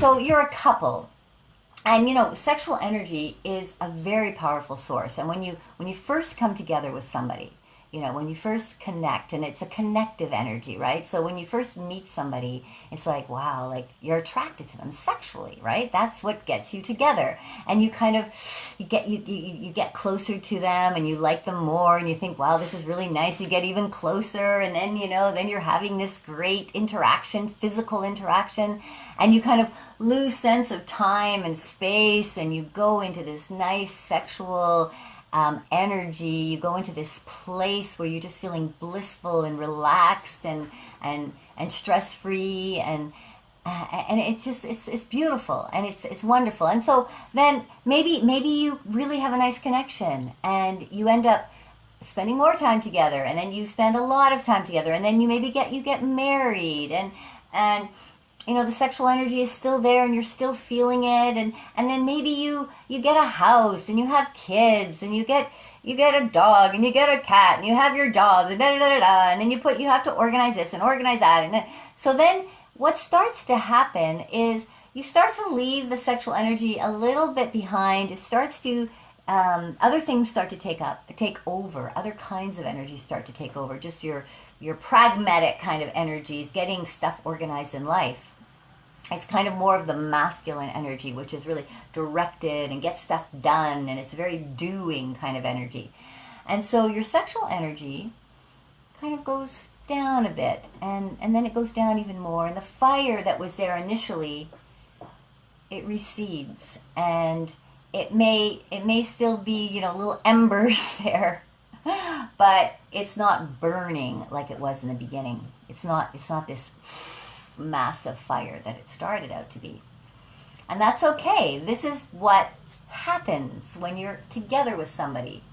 So you're a couple, and sexual energy is a very powerful source. And when you first come together with somebody, when you first connect, and it's a connective energy, right? So when you first meet somebody, it's like, wow, like you're attracted to them sexually, right? That's what gets you together. And you kind of you get closer to them, and you like them more, and you think, wow, this is really nice. You get even closer, and then then you're having this great interaction, physical interaction, and you kind of lose sense of time and space, and you go into this nice sexual energy. You go into this place where you're just feeling blissful and relaxed and stress free, and it's just it's beautiful, and it's wonderful. And so then maybe you really have a nice connection, and you end up spending more time together, and then you spend a lot of time together, and then you get married, and the sexual energy is still there, and you're still feeling it, and then maybe you get a house, and you have kids, and you get a dog, and you get a cat, and you have your jobs, and and then you have to organize this and organize that, and so then what starts to happen is you start to leave the sexual energy a little bit behind. It starts to other things start to take over. Other kinds of energies start to take over. Just your pragmatic kind of energies, getting stuff organized in life. It's kind of more of the masculine energy, which is really directed and gets stuff done, and it's very doing kind of energy. And so your sexual energy kind of goes down a bit, and then it goes down even more. And the fire that was there initially, it recedes, and it may still be little embers there, but it's not burning like it was in the beginning. It's not this massive fire that it started out to be. And that's okay. This is what happens when you're together with somebody.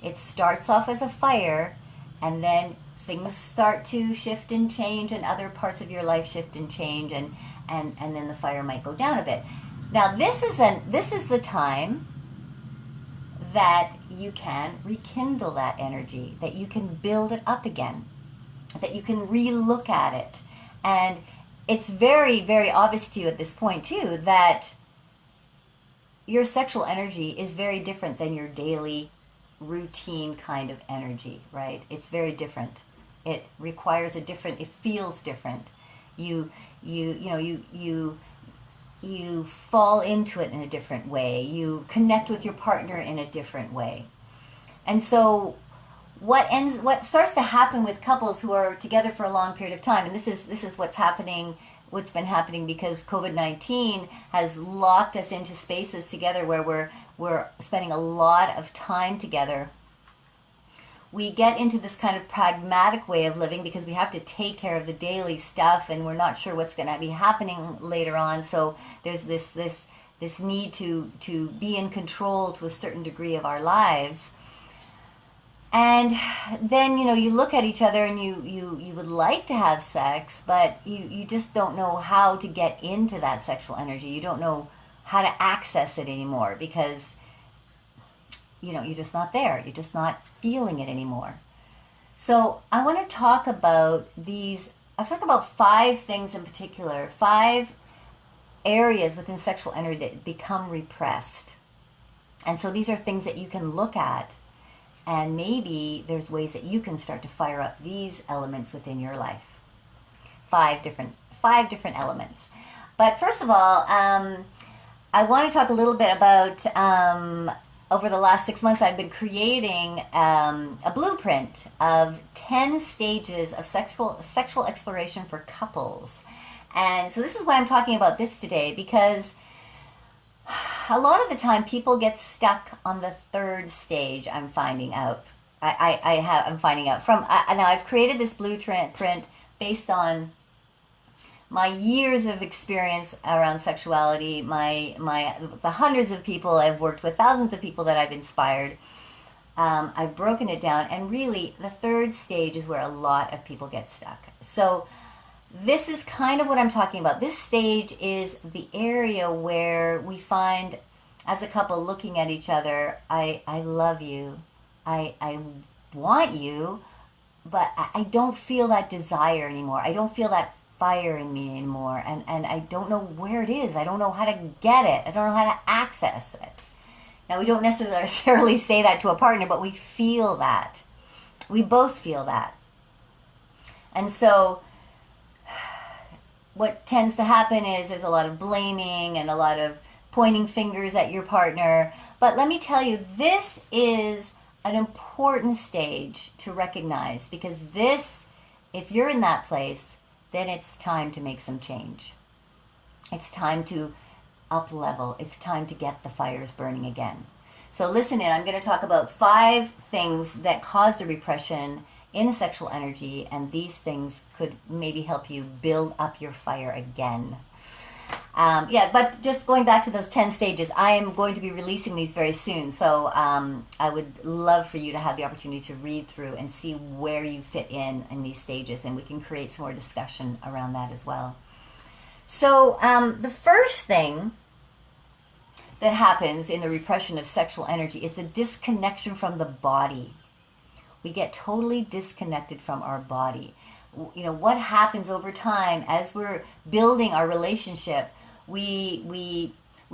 It starts off as a fire, and then things start to shift and change, and other parts of your life shift and change, and then the fire might go down a bit. Now this is the time that you can rekindle that energy, that you can build it up again, that you can re-look at it. And it's very, very obvious to you at this point too that your sexual energy is very different than your daily routine kind of energy, right? It's very different. It requires it feels different. You fall into it in a different way. You connect with your partner in a different way. And so what starts to happen with couples who are together for a long period of time, and this is what's been happening because COVID-19 has locked us into spaces together where we're spending a lot of time together. We get into this kind of pragmatic way of living because we have to take care of the daily stuff, and we're not sure what's going to be happening later on. So there's this need to be in control to a certain degree of our lives. And then you look at each other, and you would like to have sex, but you just don't know how to get into that sexual energy. You don't know how to access it anymore because you're just not there. You're just not feeling it anymore. So I want to talk about these. I'll talk about 5 things in particular, 5 areas within sexual energy that become repressed. And so these are things that you can look at, and maybe there's ways that you can start to fire up these elements within your life. 5 different elements. But first of all, I want to talk a little bit about over the last 6 months, I've been creating a blueprint of 10 stages of sexual exploration for couples. And so this is why I'm talking about this today, because a lot of the time people get stuck on the 3rd stage. I'm finding out. I'm finding out from now. I've created this blueprint based on my years of experience around sexuality, the hundreds of people I've worked with, thousands of people that I've inspired. I've broken it down, and really the 3rd stage is where a lot of people get stuck. So this is kind of what I'm talking about. This stage is the area where we find, as a couple, looking at each other, I love you, I want you, but I don't feel that desire anymore. I don't feel that fire in me anymore, and I don't know where it is. I don't know how to get it. I don't know how to access it. Now, we don't necessarily say that to a partner, but we feel that. We both feel that. And so what tends to happen is there's a lot of blaming and a lot of pointing fingers at your partner. But let me tell you, this is an important stage to recognize, because this, if you're in that place, then it's time to make some change. It's time to up level. It's time to get the fires burning again. So listen in. I'm going to talk about 5 things that cause the repression in the sexual energy, and these things could maybe help you build up your fire again. But just going back to those 10 stages, I am going to be releasing these very soon. So I would love for you to have the opportunity to read through and see where you fit in these stages, and we can create some more discussion around that as well. So the first thing that happens in the repression of sexual energy is the disconnection from the body. We get totally disconnected from our body. You know, what happens over time as we're building our relationship, we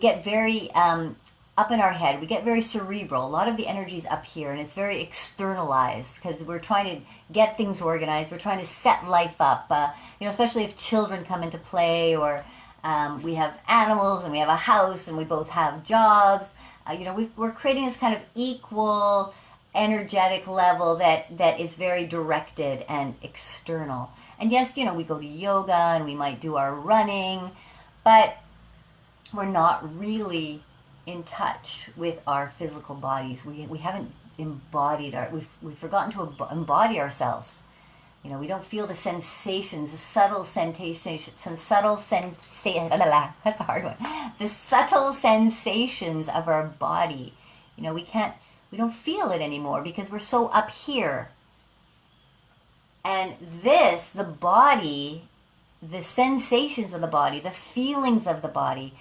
get very up in our head. We get very cerebral. A lot of the energy is up here, and it's very externalized because we're trying to get things organized. We're trying to set life up, especially if children come into play, or we have animals and we have a house and we both have jobs. We're creating this kind of equal energetic level that is very directed and external. And yes, we go to yoga and we might do our running, but we're not really in touch with our physical bodies. We haven't embodied we've forgotten to embody ourselves. We don't feel the sensations, the subtle sensations, that's a hard one. The subtle sensations of our body. We don't feel it anymore because we're so up here. And the body, the sensations of the body, the feelings of the body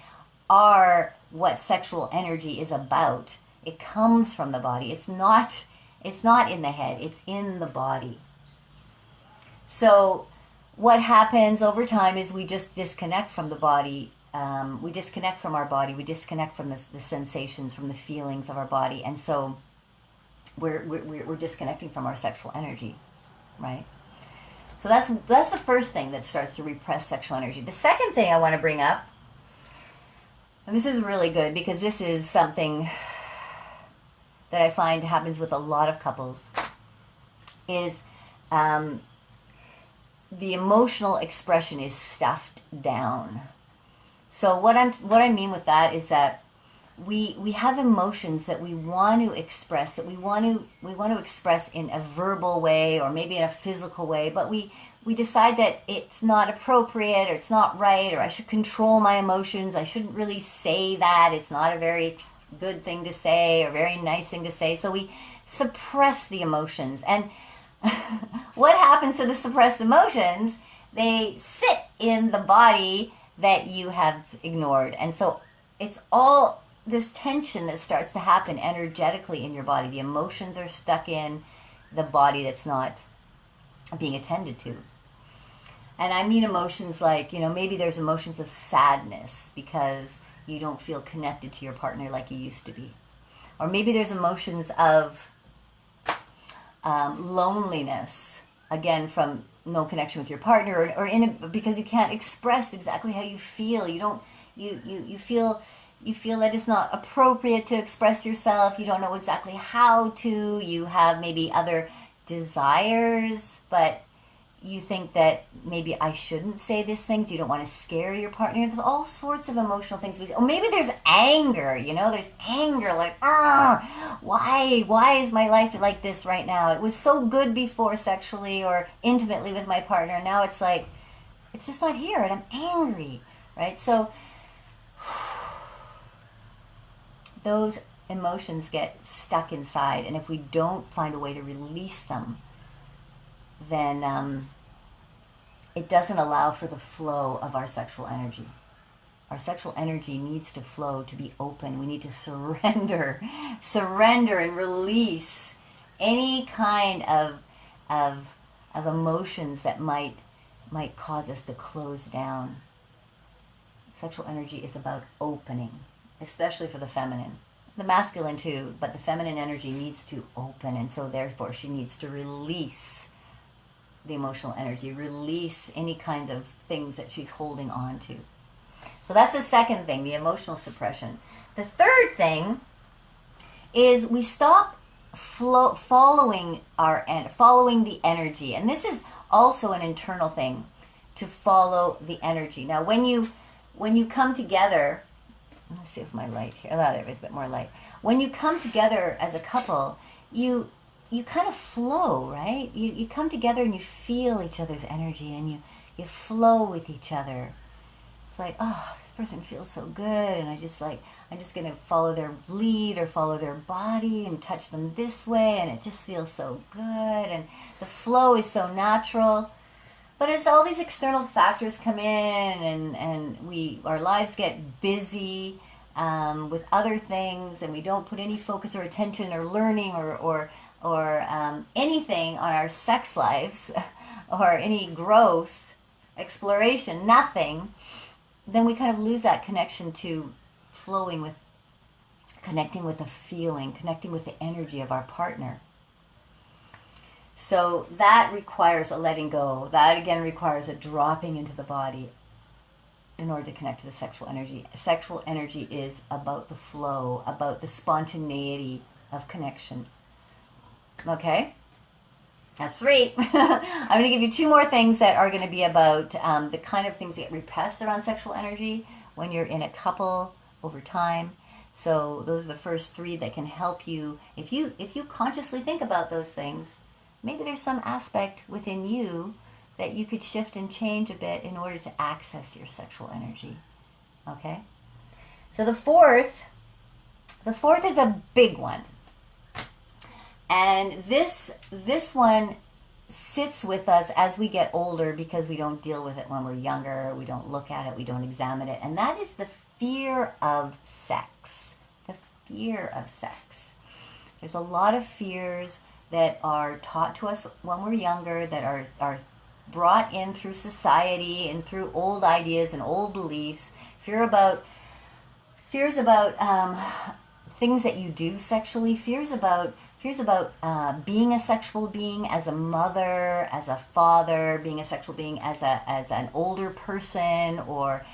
are what sexual energy is about. It comes from the body. It's not in the head, it's in the body. So what happens over time is we just disconnect from the body. We disconnect from our body. We disconnect from the sensations, from the feelings of our body. And so we're disconnecting from our sexual energy, right? So that's the first thing that starts to repress sexual energy. The second thing I want to bring up, and this is really good because this is something that I find happens with a lot of couples, is the emotional expression is stuffed down. So what I mean with that is that we have emotions that we want to express, that we want to express in a verbal way or maybe in a physical way, but we decide that it's not appropriate or it's not right, or I should control my emotions. I shouldn't really say that. It's not a very good thing to say or very nice thing to say. So we suppress the emotions. And what happens to the suppressed emotions? They sit in the body that you have ignored. And so it's all this tension that starts to happen energetically in your body. The emotions are stuck in the body that's not being attended to. And I mean emotions like, maybe there's emotions of sadness because you don't feel connected to your partner like you used to be. Or maybe there's emotions of loneliness, again, from no connection with your partner, or because you can't express exactly how you feel. You feel that it's not appropriate to express yourself. You don't know exactly how to. You have maybe other desires, but you think that maybe I shouldn't say these things. You don't want to scare your partner. There's all sorts of emotional things. Or maybe there's anger, there's anger, like, why is my life like this right now? It was so good before sexually or intimately with my partner. Now it's like, it's just not here and I'm angry, right? So those emotions get stuck inside, and if we don't find a way to release them, then it doesn't allow for the flow of our sexual energy. Our sexual energy needs to flow, to be open. We need to surrender and release any kind of emotions that might might cause us to close down. Sexual energy is about opening, especially for the feminine. The masculine too, but the feminine energy needs to open, and so therefore she needs to release the emotional energy, release any kind of things that she's holding on to. So that's the second thing, the emotional suppression. The third thing is we stop following the energy, and this is also an internal thing, to follow the energy. Now, when you come together, let's see if my light here, there is a bit more light. When you come together as a couple, you kind of flow, right? You come together and you feel each other's energy, and you flow with each other. It's like, oh, this person feels so good, and I'm just going to follow their lead or follow their body and touch them this way, and it just feels so good, and the flow is so natural. But as all these external factors come in, and our lives get busy with other things, and we don't put any focus or attention or learning or anything on our sex lives or any growth, exploration, nothing, then we kind of lose that connection to flowing with, connecting with the feeling, connecting with the energy of our partner. So that requires a letting go. That again requires a dropping into the body in order to connect to the sexual energy. Sexual energy is about the flow, about the spontaneity of connection. Okay? That's 3. I'm going to give you 2 more things that are going to be about the kind of things that get repressed around sexual energy when you're in a couple over time. So those are the first 3 that can help you. If you consciously think about those things, maybe there's some aspect within you that you could shift and change a bit in order to access your sexual energy. Okay? So the fourth is a big one. And this one sits with us as we get older because we don't deal with it when we're younger, we don't look at it, we don't examine it, and that is the fear of sex. The fear of sex. There's a lot of fears that are taught to us when we're younger, that are brought in through society and through old ideas and old beliefs. Fears about things that you do sexually. Fears about being a sexual being as a mother, as a father, being a sexual being as an older person, or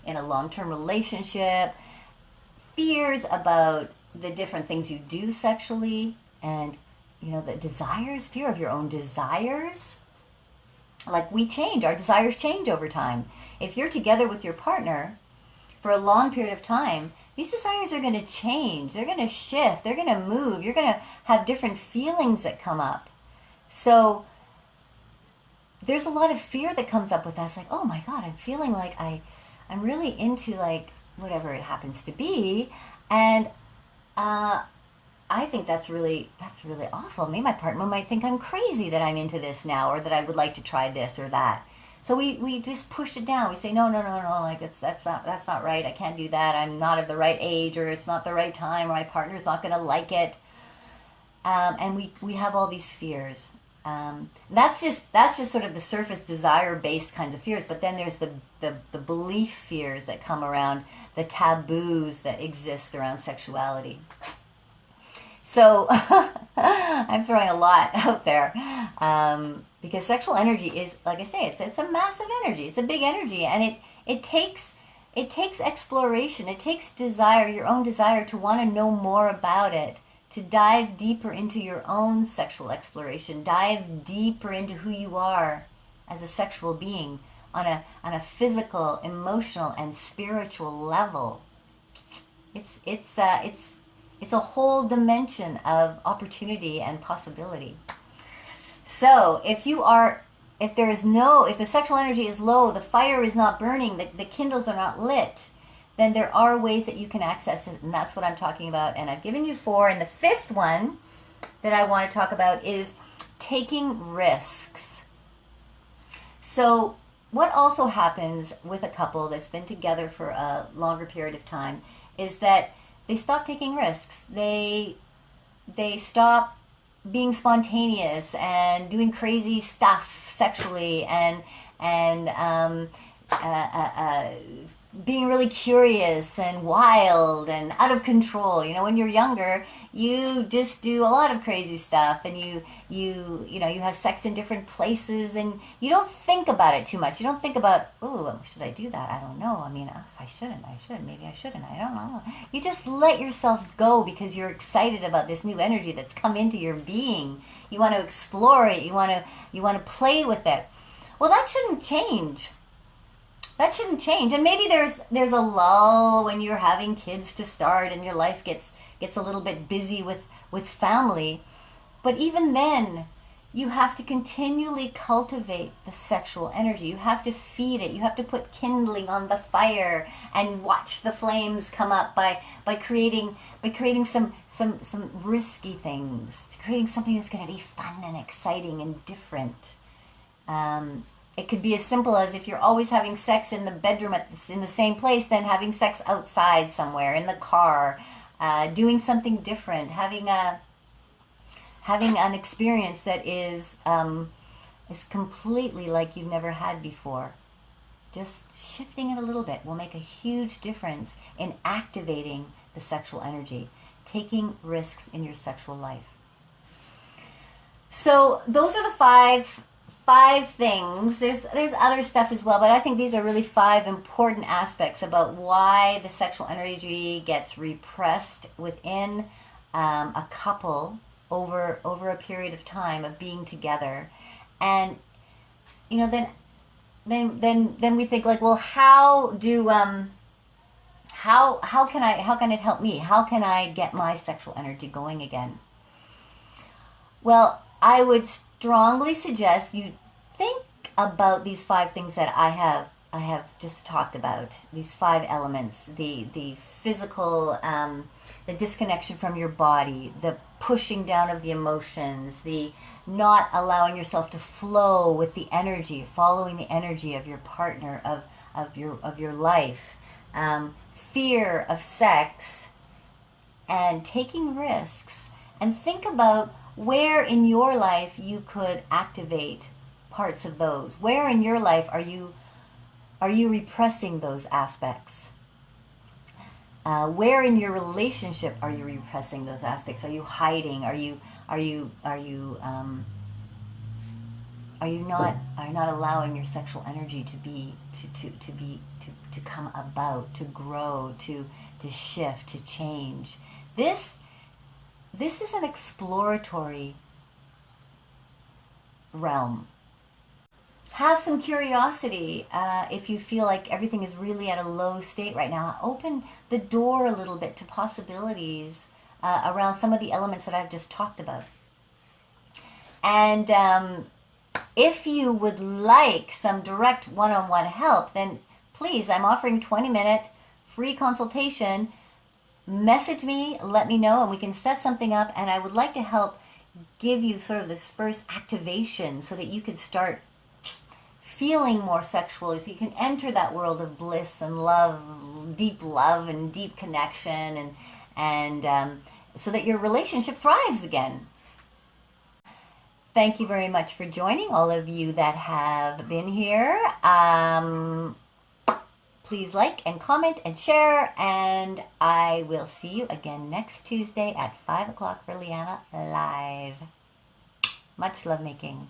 in a long-term relationship. Fears about the different things you do sexually, and the desires, fear of your own desires. Like we change, our desires change over time. If you're together with your partner for a long period of time, these desires are going to change. They're going to shift. They're going to move. You're going to have different feelings that come up. So there's a lot of fear that comes up with us. Like, oh my God, I'm feeling like I'm really into like whatever it happens to be. And I think that's really awful. Maybe my partner might think I'm crazy that I'm into this now, or that I would like to try this or that. So we just push it down. We say, no, like that's not right. I can't do that. I'm not of the right age, or it's not the right time, or my partner's not going to like it. And we have all these fears. That's just sort of the surface desire-based kinds of fears. But then there's the belief fears that come around, the taboos that exist around sexuality. So I'm throwing a lot out there because sexual energy is, like I say, it's a massive energy. It's a big energy, and it takes exploration. It takes desire, your own desire, to want to know more about it, to dive deeper into your own sexual exploration, dive deeper into who you are as a sexual being on a physical, emotional, and spiritual level. It's a whole dimension of opportunity and possibility. So if the sexual energy is low, the fire is not burning, the kindles are not lit, then there are ways that you can access it, and that's what I'm talking about. And I've given you 4, and the 5th one that I want to talk about is taking risks. So what also happens with a couple that's been together for a longer period of time is that they stop taking risks. They stop being spontaneous and doing crazy stuff sexually, and and being really curious and wild and out of control. You know, when you're younger, you just do a lot of crazy stuff, and you have sex in different places, and you don't think about it too much. You don't think about, oh, should I do that? I don't know. I mean, I shouldn't. Maybe I shouldn't. I don't know. You just let yourself go because you're excited about this new energy that's come into your being. You want to explore it. You want to play with it. Well, that shouldn't change. That shouldn't change. And maybe there's a lull when you're having kids to start and your life gets a little bit busy with family. But even then, you have to continually cultivate the sexual energy. You have to feed it. You have to put kindling on the fire and watch the flames come up by creating some risky things, creating something that's going to be fun and exciting and different. It could be as simple as, if you're always having sex in the bedroom in the same place, then having sex outside somewhere, in the car, doing something different, having an experience that is completely like you've never had before. Just shifting it a little bit will make a huge difference in activating the sexual energy, taking risks in your sexual life. So those are the five things. There's other stuff as well, but I think these are really 5 important aspects about why the sexual energy gets repressed within a couple over a period of time of being together. And then we think, like, well, how can it help me? How can I get my sexual energy going again? Well, I would strongly suggest you think about these 5 things that I have just talked about. These 5 elements: the physical, the disconnection from your body, the pushing down of the emotions, the not allowing yourself to flow with the energy, following the energy of your partner, of your life, fear of sex, and taking risks. And think about where in your life you could activate parts of those. Where in your life are you repressing those aspects? Where in your relationship are you repressing those aspects? Are you hiding? Are you not allowing your sexual energy to come about, to grow, to shift, to change? This is an exploratory realm. Have some curiosity. If you feel like everything is really at a low state right now, open the door a little bit to possibilities around some of the elements that I've just talked about. And if you would like some direct one-on-one help, then please, I'm offering 20-minute free consultation. Message me, let me know, and we can set something up. And I would like to help give you sort of this first activation so that you can start feeling more sexually, so you can enter that world of bliss and love and deep connection, and so that your relationship thrives again. Thank you very much for joining, all of you that have been here. Please like and comment and share, and I will see you again next Tuesday at 5 o'clock for Lianna Live. Much lovemaking.